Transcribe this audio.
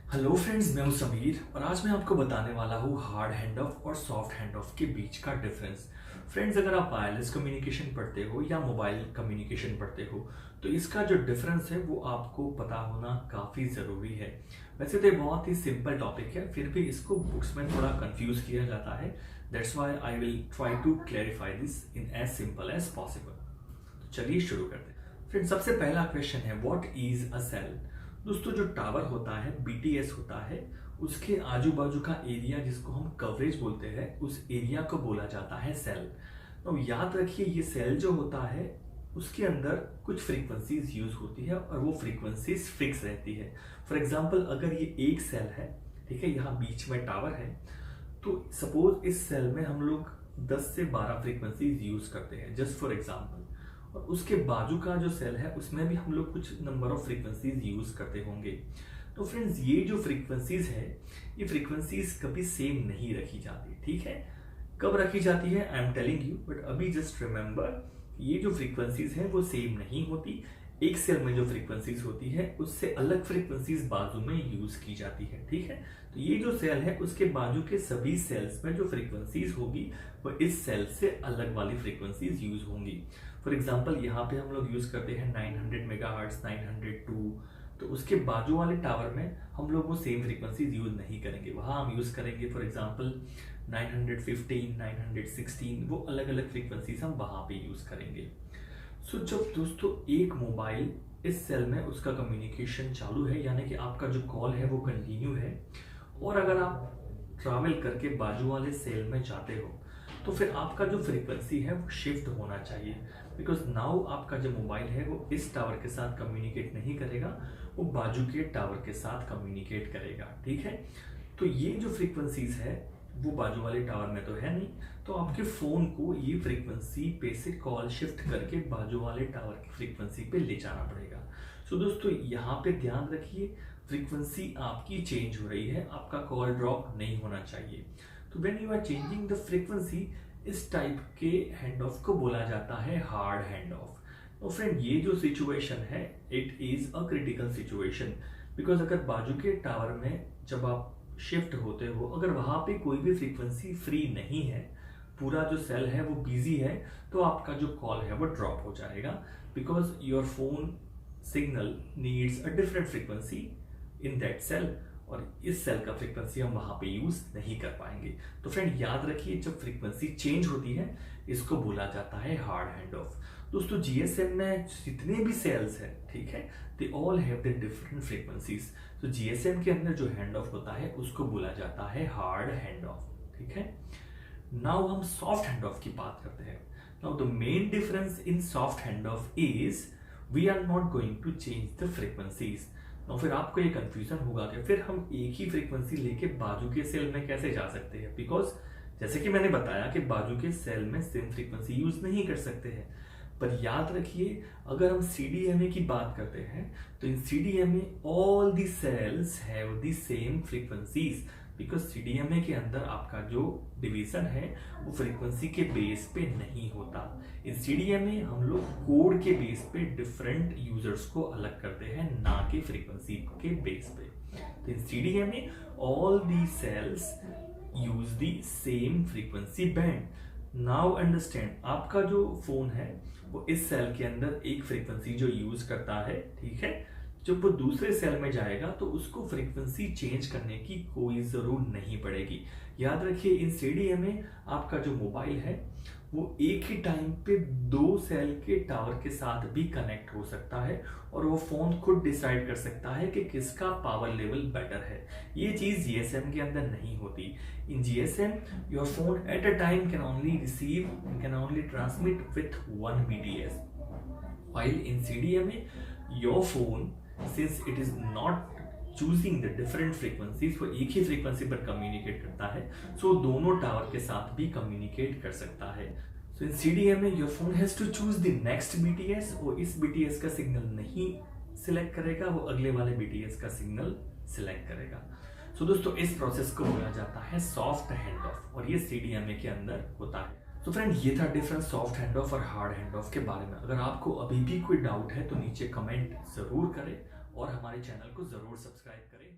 Hello friends, मैं हूं समीर और आज मैं आपको बताने वाला हूं हार्ड हैंड ऑफ और सॉफ्ट हैंड ऑफ के बीच का डिफरेंस। फ्रेंड्स, अगर आप वायरलेस कम्युनिकेशन पढ़ते हो या मोबाइल कम्युनिकेशन पढ़ते हो तो इसका जो डिफरेंस है वो आपको पता होना काफ़ी ज़रूरी है। वैसे तो ये बहुत ही सिंपल टॉपिक है, फिर भी इसको बुक्स में थोड़ा कंफ्यूज किया जाता है। That's why I will try to clarify this in as simple as possible. तो चलिए शुरू करते हैं। फ्रेंड्स, सबसे पहला क्वेश्चन है व्हाट इज अ सेल। दोस्तों, जो टावर होता है, बीटीएस होता है, उसके आजू बाजू का एरिया जिसको हम कवरेज बोलते हैं, उस एरिया को बोला जाता है सेल। तो याद रखिए, ये सेल जो होता है उसके अंदर कुछ फ्रीक्वेंसीज यूज होती है और वो फ्रीक्वेंसीज फिक्स रहती है। फॉर एग्जांपल, अगर ये एक सेल है, ठीक है, यहाँ बीच में टावर है, तो सपोज इस सेल में हम लोग 10 से 12 फ्रीक्वेंसीज यूज करते हैं, जस्ट फॉर एग्जांपल। और उसके बाजू का जो सेल है उसमें भी हम लोग कुछ नंबर ऑफ फ्रीक्वेंसीज यूज करते होंगे। तो फ्रेंड्स, ये जो फ्रीक्वेंसीज है, ये फ्रीक्वेंसीज कभी सेम नहीं रखी जाती, ठीक है। कब रखी जाती है I am telling you, but अभी जस्ट रिमेंबर, ये जो फ्रीक्वेंसीज है वो सेम नहीं होती। एक सेल में जो फ्रीक्वेंसीज होती है उससे अलग फ्रीक्वेंसीज बाजू में यूज की जाती है, ठीक है। तो ये जो सेल है उसके बाजू के सभी सेल्स में जो फ्रीक्वेंसीज होगी वो इस सेल से अलग वाली फ्रीक्वेंसीज यूज होंगी। फॉर एग्जांपल, यहाँ पे हम लोग यूज करते हैं 900 मेगाहर्ट्ज, 902, तो उसके बाजू वाले टावर में हम लोग वो सेम फ्रीक्वेंसीज यूज नहीं करेंगे। वहां हम यूज करेंगे फॉर एग्जांपल 915, 916, वो अलग अलग फ्रीक्वेंसीज हम वहां पे यूज करेंगे। सो जब दोस्तों एक मोबाइल इस सेल में उसका कम्युनिकेशन चालू है, यानी कि आपका जो कॉल है वो कंटिन्यू है, और अगर आप ट्रैवल करके बाजू वाले सेल में जाते हो तो फिर आपका जो फ्रीक्वेंसी है वो शिफ्ट होना चाहिए। बिकॉज नाउ आपका जो मोबाइल है वो इस टावर के साथ कम्युनिकेट नहीं करेगा, वो बाजू के टावर के साथ कम्युनिकेट करेगा, ठीक है। तो ये जो फ्रीक्वेंसीज है वो बाजू वाले टावर में तो है नहीं, तो आपके फोन को ये फ्रीक्वेंसी पे से कॉल शिफ्ट करके बाजू वाले टावर की फ्रीक्वेंसी पे ले जाना पड़ेगा। सो दोस्तों, यहाँ पे ध्यान रखिए, फ्रीक्वेंसी आपकी चेंज हो रही है, आपका कॉल ड्रॉप नहीं होना चाहिए। तो when you are changing the frequency, इस टाइप के हैंड ऑफ को बोला जाता है हार्ड हैंड ऑफ। तो फ्रेंड, ये जो सिचुएशन है it is a critical situation, because अगर बाजू के टावर में जब आप शिफ्ट होते हो, अगर वहां पे कोई भी फ्रीक्वेंसी फ्री नहीं है, पूरा जो सेल है वो बिजी है, तो आपका जो कॉल है वो ड्रॉप हो जाएगा, because your phone signal needs a different frequency in that cell, और इस सेल का फ्रीक्वेंसी हम वहां पे यूज नहीं कर पाएंगे। तो फ्रेंड, याद रखिए, जब फ्रीक्वेंसी चेंज होती है इसको बोला जाता है हार्ड हैंड ऑफ। दोस्तों, जीएसएम में जितने भी सेल्स हैं, ठीक है, they all have the different frequencies. तो जीएसएम के अंदर जो हैंड ऑफ होता है उसको बोला जाता है हार्ड हैंड ऑफ, ठीक है। नाउ हम सॉफ्ट हैंड ऑफ की बात करते हैं। Now the main difference in soft hand off is we are not going to change the frequencies. तो फिर आपको ये कंफ्यूजन होगा कि फिर हम एक ही फ्रीक्वेंसी लेके बाजू के सेल में कैसे जा सकते हैं, बिकॉज जैसे कि मैंने बताया कि बाजू के सेल में सेम फ्रीक्वेंसी यूज नहीं कर सकते हैं। पर याद रखिए, अगर हम सीडीएमए की बात करते हैं तो in CDMA all the cells have the same frequencies, because CDMA के अंदर आपका जो डिवीजन है वो फ्रीक्वेंसी के बेस पे नहीं होता। इन सीडीएमए हम लोग कोड के बेस पे डिफरेंट यूजर्स को अलग करते हैं, ना कि फ्रीक्वेंसी के बेस पे। तो in CDMA all the cells use the same frequency band. Now understand, आपका जो फोन है वो इस सेल के अंदर एक फ्रीक्वेंसी जो यूज करता है, ठीक है, जब वो दूसरे सेल में जाएगा तो उसको फ्रीक्वेंसी चेंज करने की कोई जरूरत नहीं पड़ेगी। याद रखिए, इन सीडीएमए आपका जो मोबाइल है वो एक ही टाइम पे 2 सेल के टावर के साथ भी कनेक्ट हो सकता है, और वो फोन खुद डिसाइड कर सकता है कि किसका पावर लेवल बेटर है। ये चीज जीएसएम के अंदर नहीं होती। In GSM your phone at a time can only receive, can only transmit with 1 BTS, while in CDMA your phone, since it is not choosing the different frequencies, वो एक ही frequency पर कम्युनिकेट करता है, सो दोनों टावर के साथ भी communicate कर सकता है। So in CDMA your phone has to choose the next BTS, वो इस BTS का सिग्नल नहीं सिलेक्ट करेगा, वो अगले वाले BTS का सिग्नल सिलेक्ट करेगा। सो दोस्तों, इस प्रोसेस को बोला जाता है सॉफ्ट हैंड ऑफ, और ये CDMA के अंदर होता है। तो फ्रेंड, ये था डिफरेंस सॉफ्ट हैंड ऑफ और हार्ड हैंड ऑफ के बारे में। अगर आपको अभी भी कोई डाउट है तो नीचे कमेंट जरूर करें और हमारे चैनल को जरूर सब्सक्राइब करें।